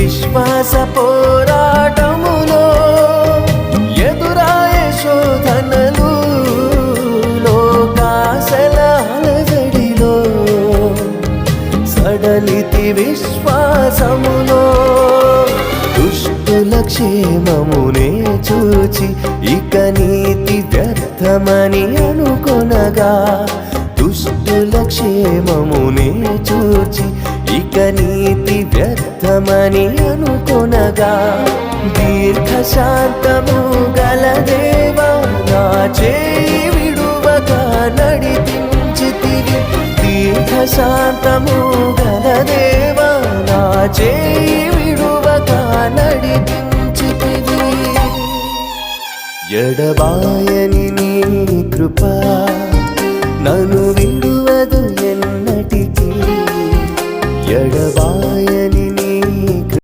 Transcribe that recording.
విశ్వాస పోరాటములో ఎదురాయే శోధనలు లోకాశల అలజడిలో సడలితి విశ్వాసములో దుష్టుల క్షేమమునే చూచి ఇక నీతి వ్యర్థమని అనుకొనగా దుష్టుల క్షేమమునే చూచి ఇక నీతి వ్యర్థమని అనుకొనగా దీర్ఘశాంతము గల దేవా నా చేయి విడువక నడిపించితివి దీర్ఘశాంతము గల దేవా నా చేయి విడువక నడిపించితివి ఎడబాయని నీ కృప నన్ను విడువదు ఎన్నటికీ ఎడబా